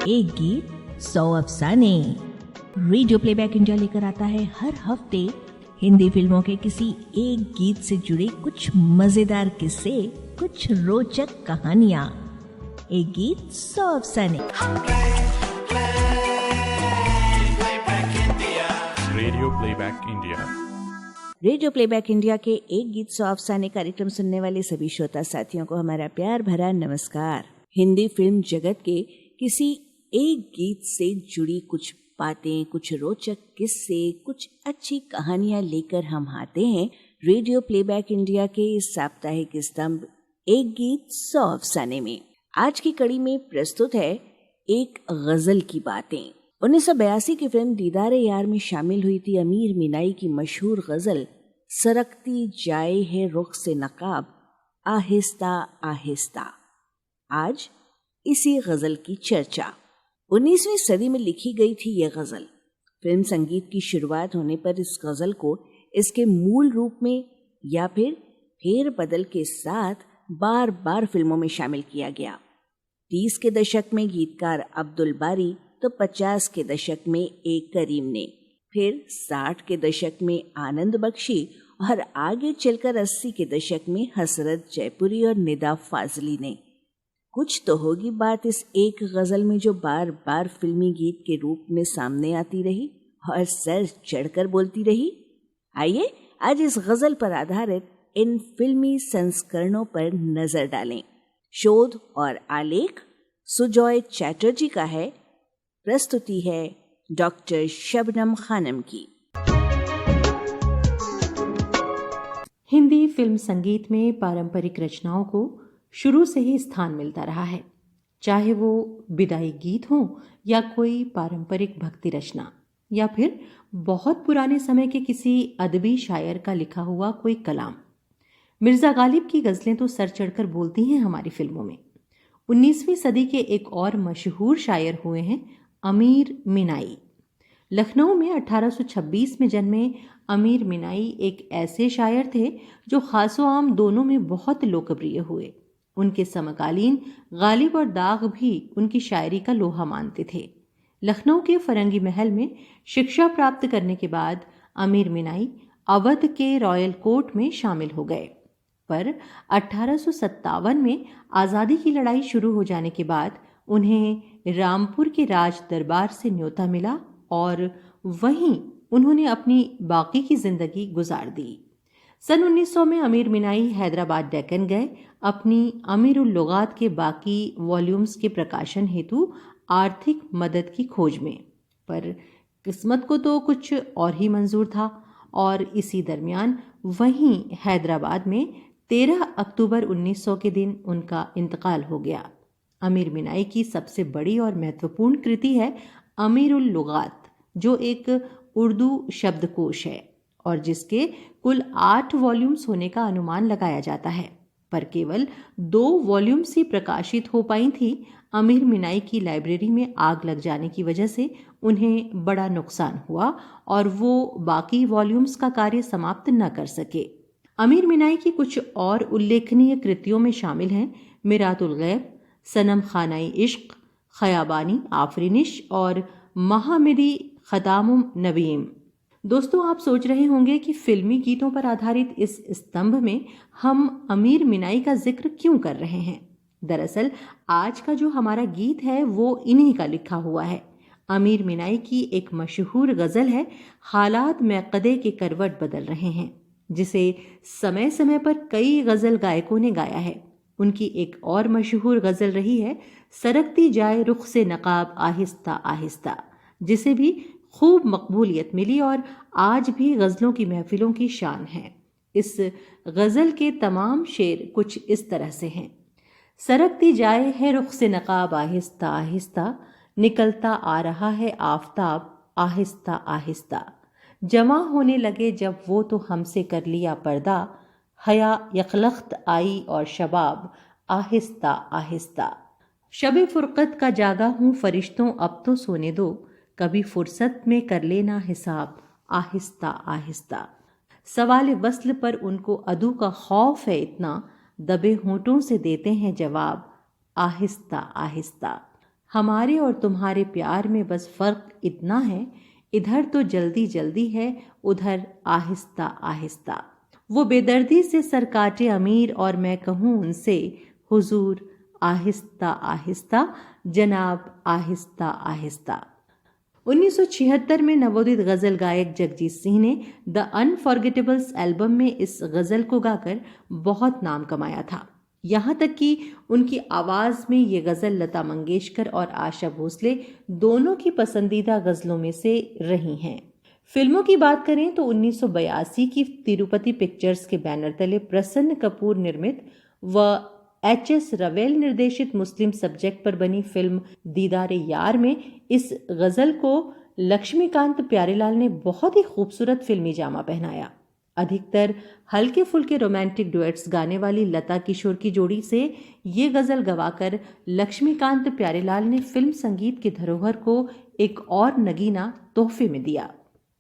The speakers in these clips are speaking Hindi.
एक गीत 100 अफसाने। रेडियो प्लेबैक इंडिया लेकर आता है हर हफ्ते हिंदी फिल्मों के किसी एक गीत से जुड़े कुछ मजेदार किस्से, कुछ रोचक कहानियां। एक गीत 100 अफसाने। Radio playback India. Radio playback India के एक गीत 100 अफसाने कार्यक्रम सुनने वाले सभी श्रोता साथियों को हमारा प्यार भरा नमस्कार। हिंदी फिल्म जगत के किसी एक गीत से जुड़ी कुछ बातें, कुछ रोचक किस्से, कुछ अच्छी कहानियां लेकर हम आते हैं रेडियो प्लेबैक इंडिया के इस साप्ताहिक स्तंभ एक गीत 100 अफसाने में। आज की कड़ी में प्रस्तुत है एक गजल की बातें। 1982 की फिल्म दीदारे यार में शामिल हुई थी अमीर मीनाई की मशहूर गजल सरकती जाए है रुख से नकाब आहिस्ता आहिस्ता। आज इसी गजल की चर्चा। 19वीं सदी में लिखी गई थी यह गजल। फिल्म संगीत की शुरुआत होने पर इस गजल को इसके मूल रूप में या फिर फेर बदल के साथ बार बार फिल्मों में शामिल किया गया। 30 के दशक में गीतकार अब्दुल बारी तो 50 के दशक में ए करीम ने, फिर 60 के दशक में आनंद बख्शी और आगे चलकर 80 के दशक में हसरत जयपुरी और निदा फाजली ने। कुछ तो होगी बात इस एक गजल में जो बार बार फिल्मी गीत के रूप में सामने आती रही और सर चढ़कर बोलती रही। आइए आज इस गजल पर आधारित इन फिल्मी संस्करणों पर नजर डालें। शोध और आलेख सुजॉय चैटर्जी का है, प्रस्तुति है डॉक्टर शबनम खानम की। हिंदी फिल्म संगीत में पारंपरिक रचनाओं को शुरू से ही स्थान मिलता रहा है, चाहे वो विदाई गीत हो या कोई पारंपरिक भक्ति रचना या फिर बहुत पुराने समय के किसी अदबी शायर का लिखा हुआ कोई कलाम। मिर्जा गालिब की गजलें तो सर चढ़कर बोलती हैं हमारी फिल्मों में। 19वीं सदी के एक और मशहूर शायर हुए हैं अमीर मीनाई। लखनऊ में 1826 में जन्मे अमीर मीनाई एक ऐसे शायर थे जो खासो आम दोनों में बहुत लोकप्रिय हुए। उनके समकालीन गालिब और दाग भी उनकी शायरी का लोहा मानते थे। लखनऊ के फरंगी महल में शिक्षा प्राप्त करने के बाद अमीर मीनाई अवध के रॉयल कोर्ट में शामिल हो गए, पर 1857 में आज़ादी की लड़ाई शुरू हो जाने के बाद उन्हें रामपुर के राज दरबार से न्योता मिला और वहीं उन्होंने अपनी बाकी की जिंदगी गुजार दी। सन 1900 में अमीर मीनाई हैदराबाद डेक्कन गए अपनी अमीरुल लुगात के बाकी वॉल्यूम्स के प्रकाशन हेतु आर्थिक मदद की खोज में, पर किस्मत को तो कुछ और ही मंजूर था और इसी दरमियान वहीं हैदराबाद में 13 अक्टूबर 1900 के दिन उनका इंतकाल हो गया। अमीर मीनाई की सबसे बड़ी और महत्वपूर्ण कृति है अमीरुल लुगात, जो एक उर्दू शब्दकोश है और जिसके कुल 8 वॉल्यूम्स होने का अनुमान लगाया जाता है, पर केवल 2 वॉल्यूम्स ही प्रकाशित हो पाई थी। अमीर मीनाई की लाइब्रेरी में आग लग जाने की वजह से उन्हें बड़ा नुकसान हुआ और वो बाकी वॉल्यूम्स का कार्य समाप्त न कर सके। अमीर मीनाई की कुछ और उल्लेखनीय कृतियों में शामिल हैं मिरातुल गैब, सनम खानाई इश्क, खयाबानी आफरीनिश और महामिरी खतामुम नबीम। दोस्तों, आप सोच रहे होंगे कि फिल्मी गीतों पर आधारित इस स्तंभ में हम अमीर मीनाई का जिक्र क्यों कर रहे हैं। दरअसल आज का जो हमारा गीत है वो इन्हीं का लिखा हुआ है। अमीर मीनाई की एक मशहूर गजल है हालात में कदे के करवट बदल रहे हैं, जिसे समय समय पर कई गजल गायकों ने गाया है। उनकी एक और मशहूर गजल रही है सरकती जाए रुख से नकाब आहिस्ता आहिस्ता, जिसे भी खूब मकबूलियत मिली और आज भी गज़लों की महफिलों की शान है। इस गज़ल के तमाम शेर कुछ इस तरह से हैं। सरकती जाए है रुख से नकाब आहिस्ता आहिस्ता, निकलता आ रहा है आफताब आहिस्ता आहिस्ता, जमा होने लगे जब वो तो हमसे कर लिया पर्दा, हया यखलख्त आई और शबाब आहिस्ता आहिस्ता। शब फुरकत का जागा हूँ फरिश्तों अब तो सोने दो, कभी फुर्सत में कर लेना हिसाब आहिस्ता आहिस्ता। सवाल वस्ल पर उनको अदू का खौफ है इतना, दबे होंठों से देते हैं जवाब आहिस्ता आहिस्ता। हमारे और तुम्हारे प्यार में बस फर्क इतना है, इधर तो जल्दी जल्दी है, उधर आहिस्ता आहिस्ता। वो बेदर्दी से सर काटे अमीर और मैं कहूँ उनसे, हुजूर आहिस्ता आहिस्ता, जनाब आहिस्ता आहिस्ता। 1976 में नवोदित गजल गायक जगजीत सिंह ने द अनफॉरगेटेबल्स एल्बम में इस गजल को गाकर बहुत नाम कमाया था। यहाँ तक कि उनकी आवाज में ये गजल लता मंगेशकर और आशा भोसले दोनों की पसंदीदा गजलों में से रही हैं। फिल्मों की बात करें तो 1982 की तिरुपति पिक्चर्स के बैनर तले प्रसन्न कपूर निर्मित व एच.एस. रवेल निर्देशित मुस्लिम सब्जेक्ट पर बनी फिल्म दीदारे यार में इस गजल को लक्ष्मीकांत प्यारेलाल ने बहुत ही खूबसूरत फिल्मी जामा पहनाया। अधिकतर हल्के फुल्के रोमांटिक डुएट्स गाने वाली लता किशोर की जोड़ी से ये गजल गवाकर लक्ष्मीकांत प्यारेलाल ने फिल्म संगीत की धरोहर को एक और नगीना तोहफे में दिया।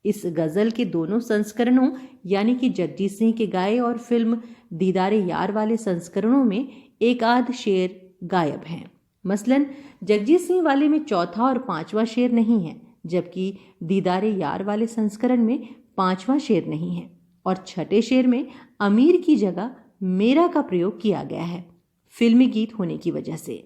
इस गजल के दोनों संस्करणों यानी कि जगजीत सिंह के गाए और फिल्म दीदारे यार वाले संस्करणों में एक आध शेर गायब हैं। मसलन जगजीत सिंह वाले में चौथा और पांचवा शेर नहीं है, जबकि दीदारे यार वाले संस्करण में पांचवा शेर नहीं है और छठे शेर में अमीर की जगह मेरा का प्रयोग किया गया है, फिल्मी गीत होने की वजह से।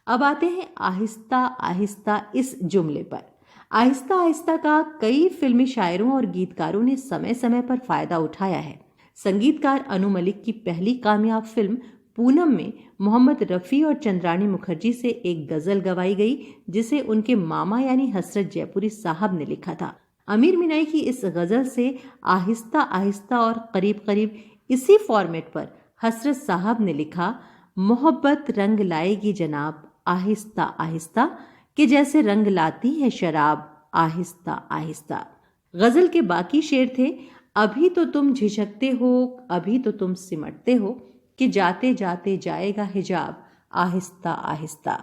अब आते हैं आहिस्ता आहिस्ता इस जुमले पर। आहिस्ता आहिस्ता का कई फिल्मी शायरों और गीतकारों ने समय समय पर फायदा उठाया है। संगीतकार अनु मलिक की पहली कामयाब फिल्म पूनम में मोहम्मद रफ़ी और चंद्राणी मुखर्जी से एक गजल गवाई गई, जिसे उनके मामा यानी हसरत जयपुरी साहब ने लिखा था। अमीर मिनाई की इस गजल से आहिस्ता आहिस्ता और करीब करीब इसी फॉर्मेट पर हसरत साहब ने लिखा, मोहब्बत रंग लाएगी जनाब आहिस्ता आहिस्ता, कि जैसे रंग लाती है शराब आहिस्ता आहिस्ता। गजल के बाकी शेर थे, अभी तो तुम झिझकते हो, अभी तो तुम सिमटते हो, कि जाते जाते जाएगा हिजाब आहिस्ता आहिस्ता।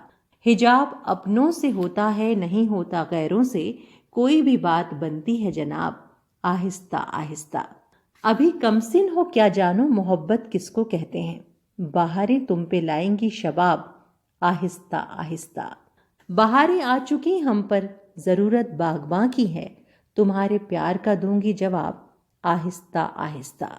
हिजाब अपनों से होता है, नहीं होता गैरों से, कोई भी बात बनती है जनाब आहिस्ता आहिस्ता। अभी कमसिन हो क्या जानो मोहब्बत किसको कहते हैं, बहारें तुम पे लाएंगी शबाब आहिस्ता आहिस्ता। बहारें आ चुकी हम पर, जरूरत बागबां की है, तुम्हारे प्यार का दूंगी जवाब आहिस्ता आहिस्ता।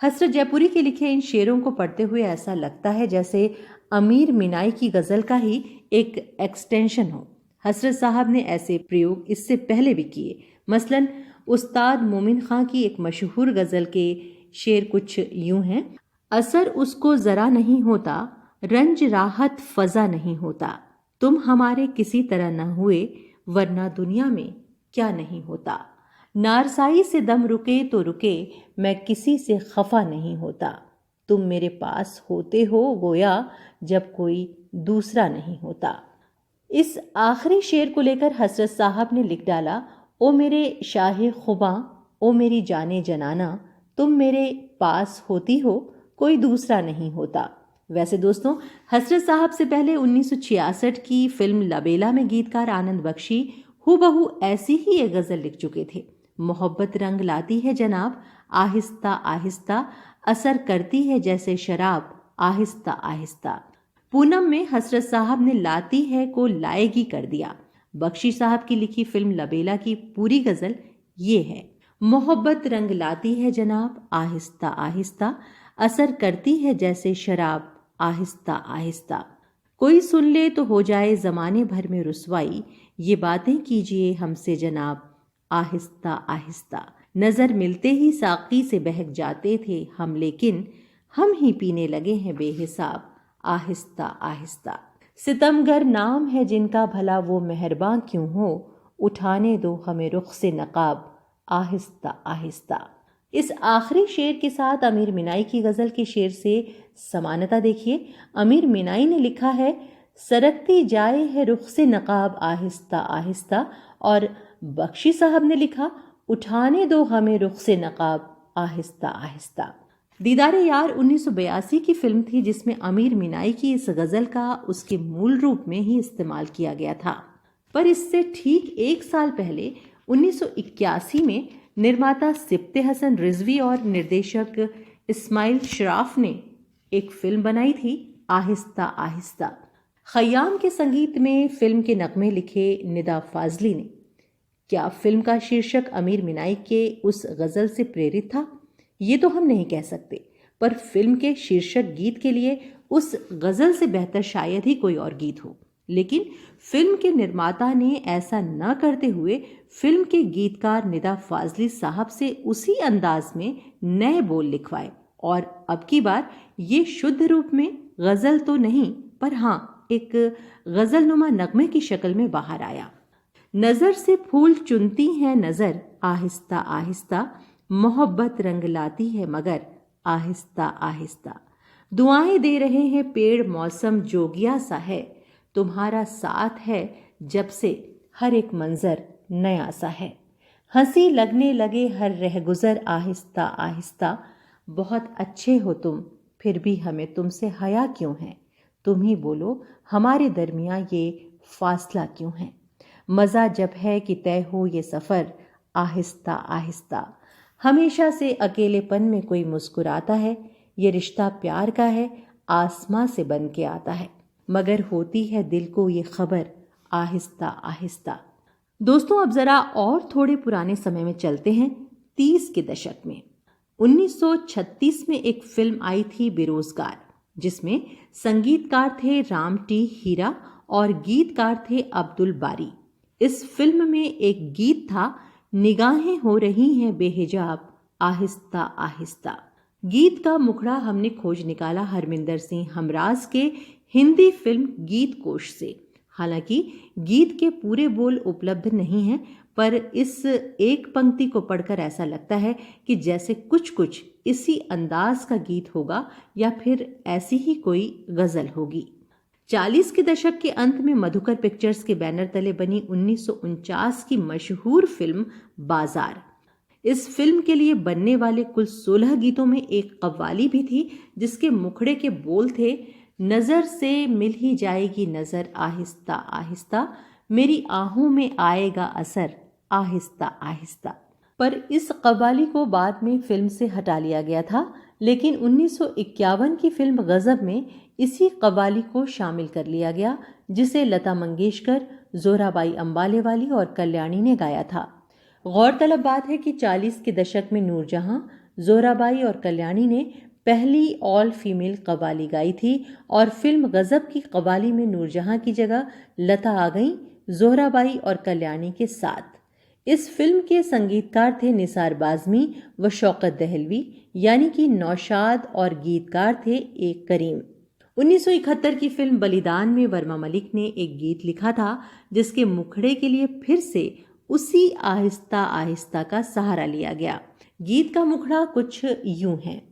हसरत जयपुरी के लिखे इन शेरों को पढ़ते हुए ऐसा लगता है जैसे अमीर मिनाई की गजल का ही एक एक्सटेंशन हो। हसरत साहब ने ऐसे प्रयोग इससे पहले भी किए। मसलन उस्ताद मोमिन खां की एक मशहूर गजल के शेर कुछ यूं हैं, असर उसको जरा नहीं होता, रंज राहत फजा नहीं होता, तुम हमारे किसी तरह न हुए, वरना दुनिया में क्या नहीं होता, नारसाई से दम रुके तो रुके, मैं किसी से खफा नहीं होता, तुम मेरे पास होते हो गोया जब कोई दूसरा नहीं होता। इस आखिरी शेर को लेकर हसरत साहब ने लिख डाला, ओ मेरे शाहे खुबा, ओ मेरी जाने जनाना, तुम मेरे पास होती हो, कोई दूसरा नहीं होता। वैसे दोस्तों, हसरत साहब से पहले 1966 की फिल्म लबेला में गीतकार आनंद बख्शी हूबहू ऐसी ही एक गजल लिख चुके थे। मोहब्बत रंग लाती है जनाब आहिस्ता आहिस्ता, असर करती है जैसे शराब आहिस्ता आहिस्ता। पूनम में हसरत साहब ने लाती है को लाएगी कर दिया। बख्शी साहब की लिखी फिल्म लबेला की पूरी गजल ये है, मोहब्बत रंग लाती है जनाब आहिस्ता आहिस्ता, असर करती है जैसे शराब आहिस्ता आहिस्ता, कोई सुन ले तो हो जाए जमाने भर में रुसवाई, ये बातें कीजिए हमसे जनाब आहिस्ता आहिस्ता, नजर मिलते ही साकी से बहक जाते थे हम, लेकिन हम ही पीने लगे हैं बेहिसाब आहिस्ता आहिस्ता। सितमगर नाम है जिनका भला वो मेहरबान क्यों हो, उठाने दो हमें रुख से नकाब आहिस्ता आहिस्ता। इस आखिरी शेर के साथ अमीर मिनाई की गजल के शेर से समानता देखिए। अमीर मिनाई ने लिखा है, सरकती जाए है रुख से नकाब आहिस्ता आहिस्ता, और बख्शी साहब ने लिखा, उठाने दो हमें रुख से नकाब आहिस्ता आहिस्ता। दीदारे यार 1982 की फिल्म थी जिसमें अमीर मिनाई की इस गजल का उसके मूल रूप में ही इस्तेमाल किया गया था। पर इससे ठीक एक साल पहले 1981 में निर्माता सिप्ते हसन रिजवी और निर्देशक इस्माइल शराफ ने एक फिल्म बनाई थी आहिस्ता आहिस्ता। खयाम के संगीत में फिल्म के नगमे लिखे निदा फाजली ने। क्या फिल्म का शीर्षक अमीर मिनाई के उस गजल से प्रेरित था? ये तो हम नहीं कह सकते, पर फिल्म के शीर्षक गीत के लिए उस गजल से बेहतर शायद ही कोई और गीत हो। लेकिन फिल्म के निर्माता ने ऐसा न करते हुए फिल्म के गीतकार निदा फाजली साहब से उसी अंदाज में नए बोल लिखवाए और अब की बार ये शुद्ध रूप में गजल तो नहीं, पर हाँ एक गजलनुमा नगमे की शक्ल में बाहर आया। नजर से फूल चुनती है नजर, आहिस्ता आहिस्ता मोहब्बत रंग लाती है मगर आहिस्ता आहिस्ता। दुआएं दे रहे हैं पेड़, मौसम जोगिया सा है, तुम्हारा साथ है जब से हर एक मंजर नया सा है। हंसी लगने लगे हर रहगुजर, आहिस्ता आहिस्ता। बहुत अच्छे हो तुम, फिर भी हमें तुमसे हया क्यों है? तुम ही बोलो हमारे दरमियां ये फासला क्यों है? मज़ा जब है कि तय हो ये सफ़र, आहिस्ता आहिस्ता। हमेशा से अकेलेपन में कोई मुस्कुराता है, ये रिश्ता प्यार का है, आसमां से बन के आता है, मगर होती है दिल को ये खबर, आहिस्ता आहिस्ता। दोस्तों, अब ज़रा और थोड़े पुराने समय में चलते हैं, 30 के दशक में। 1936 में एक फिल्म आई थी बेरोजगार, जिसमें संगीतकार थे राम टी हीरा और गीतकार थे अब्दुल बारी। इस फिल्म में एक गीत था, निगाहें हो रही हैं बेहिजाब, आहिस्ता आहिस्ता। गीत का मुखड़ा हमने खोज निकाला हरमिंदर सिंह हमराज के हिंदी फिल्म गीत कोश से। हालांकि गीत के पूरे बोल उपलब्ध नहीं हैं, पर इस एक पंक्ति को पढ़कर ऐसा लगता है कि जैसे कुछ कुछ इसी अंदाज का गीत होगा या फिर ऐसी ही कोई गजल होगी। 40 के दशक के अंत में मधुकर पिक्चर्स के बैनर तले बनी 1949 की मशहूर फिल्म बाजार। इस फिल्म के लिए बनने वाले कुल 16 गीतों में एक कव्वाली भी थी, जिसके मुखड़े के बोल थे, नजर से मिल ही जाएगी नजर, आहिस्ता आहिस्ता मेरी आहों में आएगा असर, आहिस्ता आहिस्ता। पर इस कव्वाली को बाद में फिल्म से हटा लिया गया था, लेकिन 1951 की फिल्म गजब में इसी कव्वाली को शामिल कर लिया गया, जिसे लता मंगेशकर, जोराबाई अंबालेवाली और कल्याणी ने गाया था। गौरतलब बात है कि 40 के दशक में नूरजहां, जोराबाई और कल्याणी ने पहली ऑल फीमेल कव्वाली गाई थी और फिल्म गजब की कव्वाली में नूरजहां की जगह लता आ गई जोराबाई और कल्याणी के साथ। इस फिल्म के संगीतकार थे निसार बाज़मी व शौकत दहलवी, यानी कि नौशाद, और गीतकार थे एक करीम। 1971 की फिल्म बलिदान में वर्मा मलिक ने एक गीत लिखा था, जिसके मुखड़े के लिए फिर से उसी आहिस्ता आहिस्ता का सहारा लिया गया। गीत का मुखड़ा कुछ यूं है,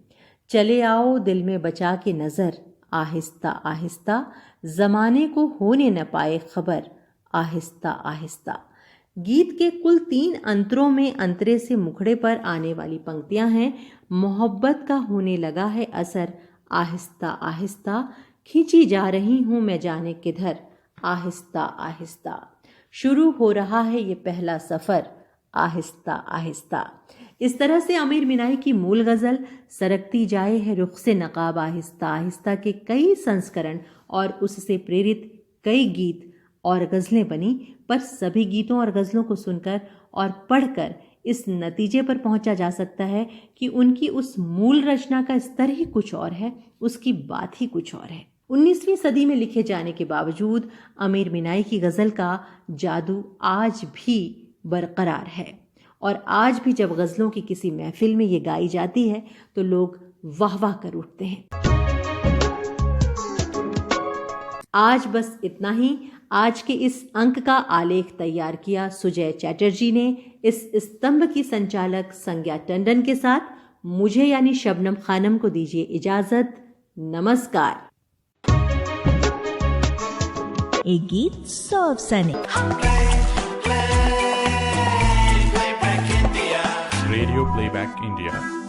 चले आओ दिल में बचा के नजर, आहिस्ता आहिस्ता जमाने को होने न पाए खबर, आहिस्ता आहिस्ता। गीत के कुल 3 अंतरों में अंतरे से मुखड़े पर आने वाली पंक्तियां हैं, मोहब्बत का होने लगा है असर, आहिस्ता आहिस्ता खींची जा रही हूं मैं जाने किधर, आहिस्ता आहिस्ता शुरू हो रहा है ये पहला सफर, आहिस्ता आहिस्ता। इस तरह से आमिर मिनाई की मूल गजल सरकती जाए है रुख से नकाब, आहिस्ता आहिस्ता के कई संस्करण और उससे प्रेरित कई गीत और गजलें बनी। पर सभी गीतों और गजलों को सुनकर और पढ़कर इस नतीजे पर पहुंचा जा सकता है कि उनकी उस मूल रचना का स्तर ही कुछ और है, उसकी बात ही कुछ और है। 19वीं सदी में लिखे जाने के बावजूद आमिर मिनाई की गजल का जादू आज भी बरकरार है, और आज भी जब गजलों की किसी महफिल में ये गाई जाती है तो लोग वाह वाह कर उठते हैं। आज बस इतना ही। आज के इस अंक का आलेख तैयार किया सुजय चैटर्जी ने, इस स्तंभ की संचालक संज्ञा टंडन के साथ। मुझे यानी शबनम खानम को दीजिए इजाजत। नमस्कार। एक गीत 100 अफसाने। Radio Playback India.